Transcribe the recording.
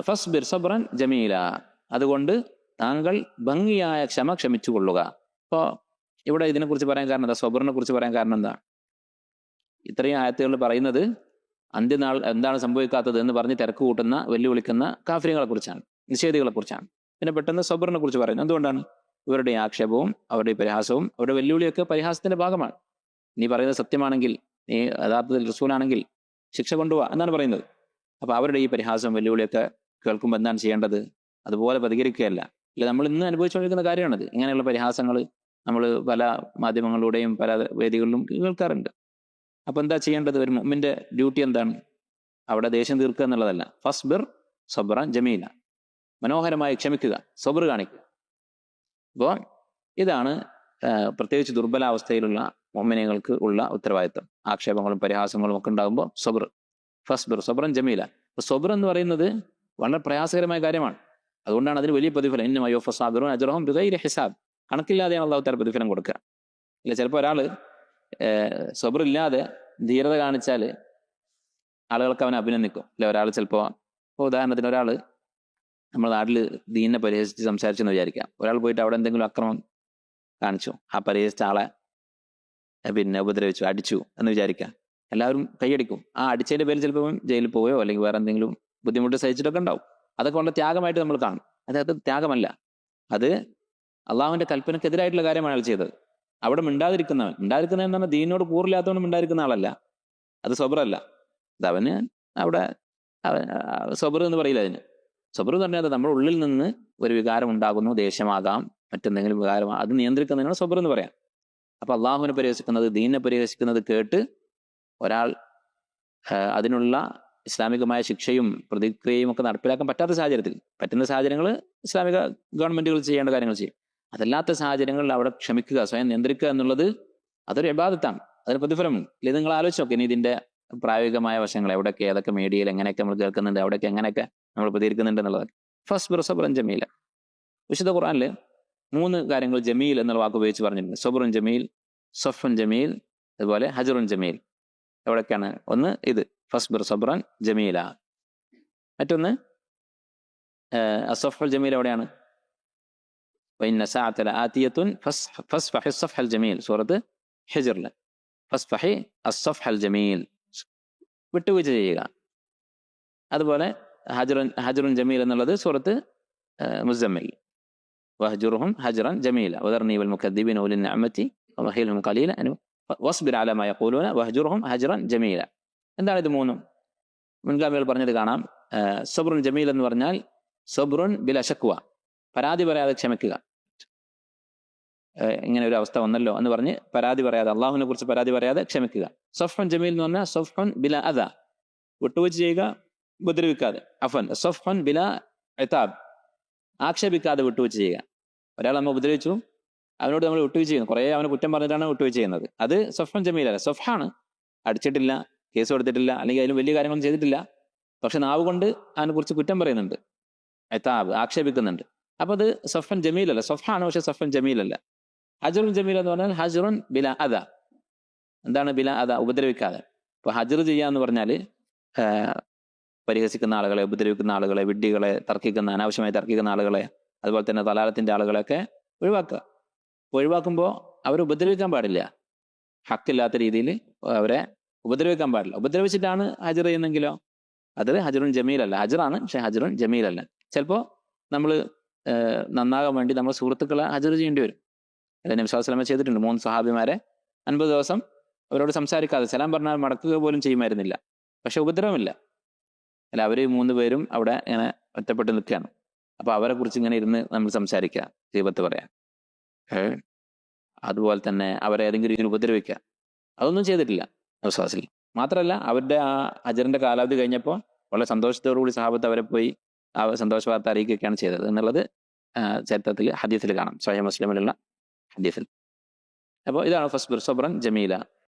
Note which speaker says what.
Speaker 1: ഫസ്ബിർ സബ്റൻ ജമീല, അതുകൊണ്ട് താങ്കൾ ഭംഗിയായ ക്ഷമ ക്ഷമിച്ചു കൊള്ളുക. അപ്പോൾ ഇവിടെ ഇതിനെക്കുറിച്ച് പറയാൻ കാരണം എന്താ? സബറിനെ കുറിച്ച് പറയാൻ കാരണം എന്താ? ഇത്രയും ആയത്തുകൾ പറയുന്നത് അന്ത്യനാൾ എന്താണ് സംഭവിക്കാത്തത് എന്ന് പറഞ്ഞ് തിരക്ക് കൂട്ടുന്ന വെല്ലുവിളിക്കുന്ന കാഫിര്യങ്ങളെ കുറിച്ചാണ്, നിഷേധികളെ കുറിച്ചാണ്. പിന്നെ പെട്ടെന്ന് സബറിനെ കുറിച്ച് പറയുന്നത് എന്തുകൊണ്ടാണ്? ഇവരുടെ ആക്ഷേപവും അവരുടെ പരിഹാസവും അവരുടെ വെല്ലുവിളിയൊക്കെ പരിഹാസത്തിന്റെ ഭാഗമാണ്. നീ പറയുന്നത് സത്യമാണെങ്കിൽ, നീ യഥാർത്ഥത്തിൽ റസൂലാണെങ്കിൽ ശിക്ഷ കൊണ്ടുപോവാ എന്നാണ് പറയുന്നത്. അപ്പൊ അവരുടെ ഈ പരിഹാസവും വെല്ലുവിളിയൊക്കെ കേൾക്കുമ്പോൾ എന്താണ് ചെയ്യേണ്ടത്? അതുപോലെ പ്രതികരിക്കുകയല്ല. ഇല്ല, നമ്മൾ ഇന്ന് അനുഭവിച്ചുകൊണ്ടിരിക്കുന്ന കാര്യമാണത്. ഇങ്ങനെയുള്ള പരിഹാസങ്ങൾ നമ്മൾ പല മാധ്യമങ്ങളിലൂടെയും പല വേദികളിലും കേൾക്കാറുണ്ട്. അപ്പൊ എന്താ ചെയ്യേണ്ടത്? ഒരു മുഅ്മിന്റെ ഡ്യൂട്ടി എന്താണ്? അവിടെ ദേഷ്യം തീർക്കുക എന്നുള്ളതല്ല. ഫസ്ബിർ സബ്റൻ ജമീല, മനോഹരമായി ക്ഷമിക്കുക, സബർ കാണിക്കുക. അപ്പോൾ ഇതാണ് പ്രത്യേകിച്ച് ദുർബലാവസ്ഥയിലുള്ള മുഅ്മിനീങ്ങൾക്ക് ഉള്ള ഉത്തരവാദിത്വം. ആക്ഷേപങ്ങളും പരിഹാസങ്ങളും ഒക്കെ ഉണ്ടാകുമ്പോൾ സബർ, ഫസ്ബിർ സബ്റൻ ജമീല. അപ്പൊ സബർ എന്ന് പറയുന്നത് വളരെ പ്രയാസകരമായ കാര്യമാണ്. അതുകൊണ്ടാണ് അതിന് വലിയ പ്രതിഫലം. ഇന്നമാ യുവഫ സാബിറൂന അജ്റഹും ബിഗൈരി ഹിസാബ്. കണക്കില്ലാതെയാണ് അല്ലാഹു തആല പ്രതിഫലം കൊടുക്കുക. ഇല്ല, ചിലപ്പോൾ ഒരാൾ സബർ ഇല്ലാതെ ധീരത കാണിച്ചാൽ ആളുകൾക്ക് അവനെ അഭിനന്ദിക്കും. അല്ലെ, ഒരാൾ ചിലപ്പോൾ, ഉദാഹരണത്തിന് ഒരാൾ നമ്മുടെ നാട്ടിൽ ദീനിനെ പരിഹസിച്ച് സംസാരിച്ചെന്ന് വിചാരിക്കാം. ഒരാൾ പോയിട്ട് അവിടെ എന്തെങ്കിലും അക്രമം കാണിച്ചു, ആ പരിഹസിച്ച ആളെ പിന്നെ ഉപദ്രവിച്ചു, അടിച്ചു എന്ന് വിചാരിക്കാം. എല്ലാവരും കൈയടിക്കും. ആ അടിച്ചതിന്റെ പേരിൽ ചിലപ്പോൾ ജയിലിൽ പോയോ അല്ലെങ്കിൽ വേറെ എന്തെങ്കിലും ബുദ്ധിമുട്ട് സഹിച്ചിട്ടൊക്കെ ഉണ്ടാവും. അതൊക്കെ വളരെ ത്യാഗമായിട്ട് നമ്മൾ കാണും. അത് ത്യാഗമല്ല, അത് അള്ളാഹുവിന്റെ കൽപ്പനക്കെതിരായിട്ടുള്ള കാര്യമാണ് അയാൾ ചെയ്തത്. അവിടെ മിണ്ടാതിരിക്കുന്നവൻ എന്ന് പറഞ്ഞാൽ ദീനോട് കൂറില്ലാത്തവനും മിണ്ടാതിരിക്കുന്ന ആളല്ല, അത് സബറല്ല. അതവന് അവിടെ സബർ എന്ന് പറയില്ല. അതിന് സബർ എന്ന് പറഞ്ഞാൽ നമ്മുടെ ഉള്ളിൽ നിന്ന് ഒരു വികാരം ഉണ്ടാകുന്നു, ദേഷ്യമാകാം, മറ്റെന്തെങ്കിലും വികാരം, അത് നിയന്ത്രിക്കുന്നതിനാണ് സബർ എന്ന് പറയാം. അപ്പൊ അള്ളാഹുവിനെ പരിഹസിക്കുന്നത്, ദീനിനെ പരിഹസിക്കുന്നത് കേട്ട് ഒരാൾ അതിനുള്ള ഇസ്ലാമികമായ ശിക്ഷയും പ്രതിക്രിയയും ഒക്കെ നടപ്പിലാക്കാൻ പറ്റാത്ത സാഹചര്യത്തിൽ, പറ്റുന്ന സാഹചര്യങ്ങൾ ഇസ്ലാമിക ഗവൺമെന്റുകൾ ചെയ്യേണ്ട കാര്യങ്ങൾ ചെയ്യും. അതല്ലാത്ത സാഹചര്യങ്ങളിൽ അവിടെ ക്ഷമിക്കുക, സ്വയം നിയന്ത്രിക്കുക എന്നുള്ളത് അതൊരു ഇബാദത്താണ്, അതിന് പ്രതിഫലമുണ്ട്. ഇത് നിങ്ങൾ ആലോചിച്ച് നോക്കി, ഇനി ഇതിന്റെ പ്രായോഗികമായ വശങ്ങൾ എവിടെയൊക്കെ, ഏതൊക്കെ മീഡിയയിൽ എങ്ങനെയൊക്കെ നമ്മൾ കേൾക്കുന്നുണ്ട്, അവിടെയൊക്കെ എങ്ങനെയൊക്കെ നമ്മൾ പ്രതികരിക്കുന്നുണ്ട് എന്നുള്ളതൊക്കെ. ഫസ്ബിർ സബ്റൻ ജമീല. വിശുദ്ധ ഖുർആനിൽ 3 കാര്യങ്ങൾ ജമീൽ എന്നുള്ള വാക്ക് ഉപയോഗിച്ച് പറഞ്ഞിട്ടുണ്ട്. സബ്റുൻ ജമീൽ, സഫുൻ ജമീൽ, അതുപോലെ ഹജറുൻ ജമീൽ. എവിടെയൊക്കെയാണ്? ഒന്ന് ഇത് ഫസ്ബിർ സബ്റൻ ജമീല. മറ്റൊന്ന് അസഫുൽ ജമീൽ എവിടെയാണ്? വഇന്ന സഅത ലആതിയത്തുൻ ഫസ്ഫഹി അസ്സഫഹൽ ജമീൽ, സൂറത്ത് ഹിജ്റിൽ. ഫസ്ഫഹി അസ്സഫഹൽ ജമീൽ, വിട്ടുവീഴ്ച ചെയ്യുക. അതുപോലെ ഹജറുൻ ജമീൽ എന്നുള്ളത് സൂറത്ത് മുസമ്മിൽ. വഹ്ജുർഹും ഹജ്റൻ ജമീല വദർനി വൽ മുകദ്ദിബീന ഉലിൻ നിഅമതി വമഹിൽഹും ഖലീല വസ്ബിർ അലാ മാ യഖൂലൂന വഹ്ജുർഹും ഹജ്റൻ ജമീല. എന്താണ് ഇത് മൂന്നും? മുൻഗാമികൾ പറഞ്ഞത് കാണാം. സബ്റുൻ ജമീൽ എന്ന് പറഞ്ഞാൽ സബ്റുൻ ബിലാ ശക്വ, പരാതി പറയാതെ ക്ഷമിക്കുക. ഇങ്ങനെ ഒരു അവസ്ഥ വന്നല്ലോ എന്ന് പറഞ്ഞ് പരാതി പറയാതെ, അള്ളാഹുവിനെ കുറിച്ച് പരാതി പറയാതെ ക്ഷമിക്കുക. സഫ്ഹുൻ ജമീൽ എന്ന് പറഞ്ഞാൽ സഫ്ഹുൻ ബിലാ അദ, വിട്ടുവീഴ്ച ചെയ്യുക, ഉപദ്രവിക്കാതെ. അഫൻ സഫ്ഹുൻ ബിലാ ഇതാബ്, ആക്ഷേപിക്കാതെ വിട്ടുവീഴ്ച ചെയ്യുക. ഒരാൾ നമ്മൾ ഉപദ്രവിച്ചു, അവനോട് നമ്മൾ വിട്ടുവീഴ്ച ചെയ്യുന്നു, കുറേ അവനെ കുറ്റം പറഞ്ഞിട്ടാണ് വിട്ടുവീഴ്ച ചെയ്യുന്നത്. അത് സഫ്ഹുൻ ജമീലല്ല, സഫ്ഹാണ്. അടിച്ചിട്ടില്ല, കേസ് കൊടുത്തിട്ടില്ല, അല്ലെങ്കിൽ അതിലും വലിയ കാര്യങ്ങളൊന്നും ചെയ്തിട്ടില്ല, പക്ഷെ നാവ് കൊണ്ട് അതിനെ കുറിച്ച് കുറ്റം പറയുന്നുണ്ട്, ഇതാബ്, ആക്ഷേപിക്കുന്നുണ്ട്. അപ്പൊ അത് സഫ്ഹുൻ ജമീലല്ല, സഫ്ഹാണ്, പക്ഷെ സഫ്ഹുൻ ജമീലല്ല. ഹജറുൻ ജമീൽ എന്ന് പറഞ്ഞാൽ ഹജറുൻ ബിലാ അദ. എന്താണ് ബിലാ അദ? ഉപദ്രവിക്കാതെ. ഇപ്പൊ ഹജർ ചെയ്യാന്ന് പറഞ്ഞാൽ പരിഹസിക്കുന്ന ആളുകളെ, ഉപദ്രവിക്കുന്ന ആളുകളെ, വിഡ്ഢികളെ, അനാവശ്യമായി തർക്കിക്കുന്ന ആളുകളെ, അതുപോലെ തന്നെ തലാലത്തിന്റെ ആളുകളെയൊക്കെ ഒഴിവാക്കുക. ഒഴിവാക്കുമ്പോൾ അവരെ ഉപദ്രവിക്കാൻ പാടില്ല, ഹക്കില്ലാത്ത രീതിയിൽ അവരെ ഉപദ്രവിക്കാൻ പാടില്ല. ഉപദ്രവിച്ചിട്ടാണ് ഹജർ ചെയ്യുന്നെങ്കിലോ അത് ഹജറുൻ ജമീലല്ല, ഹജറാണ്, പക്ഷെ ഹജറുൻ ജമീലല്ല. ചിലപ്പോൾ നമ്മൾ നന്നാകാൻ വേണ്ടി നമ്മൾ സുഹൃത്തുക്കളെ ഹജർ ചെയ്യേണ്ടി വരും. നബി സല്ലല്ലാഹു അലൈഹി വസല്ലം ചെയ്തിട്ടുണ്ട്. 3 സ്വഹാബിമാരെ 50 ദിവസം അവരോട് സംസാരിക്കാതെ, സലാം പറഞ്ഞാൽ മടക്കുക പോലും ചെയ്യുമായിരുന്നില്ല, പക്ഷെ ഉപദ്രവമില്ല. അല്ല, അവര് 3 പേരും അവിടെ ഇങ്ങനെ ഒറ്റപ്പെട്ട് നിൽക്കുകയാണ്. അപ്പൊ അവരെ കുറിച്ച് ഇങ്ങനെ ഇരുന്ന് നമ്മൾ സംസാരിക്കുക, ഗീബത്ത് പറയാം. അതുപോലെ തന്നെ അവരെ ഏതെങ്കിലും രീതിയിൽ ഉപദ്രവിക്കുക, അതൊന്നും ചെയ്തിട്ടില്ല നബി സല്ലല്ലാഹു അലൈഹി വസല്ലം. മാത്രമല്ല, അവരുടെ ആ ഹജറിന്റെ കാലാവധി കഴിഞ്ഞപ്പോൾ വളരെ സന്തോഷത്തോടുകൂടി സഹാബത്ത് അവരെ പോയി ആ സന്തോഷ വാർത്ത അറിയിക്കുകയാണ് ചെയ്തത് എന്നുള്ളത് ചരിത്രത്തിൽ ഹദീസിൽ കാണാം, സ്വഹീഹ് മുസ്ലിമിലുള്ള ഹദീസിൽ. അപ്പോൾ ഇതാണ് ഫസ്ബിർ സബ്റൻ ജമീല.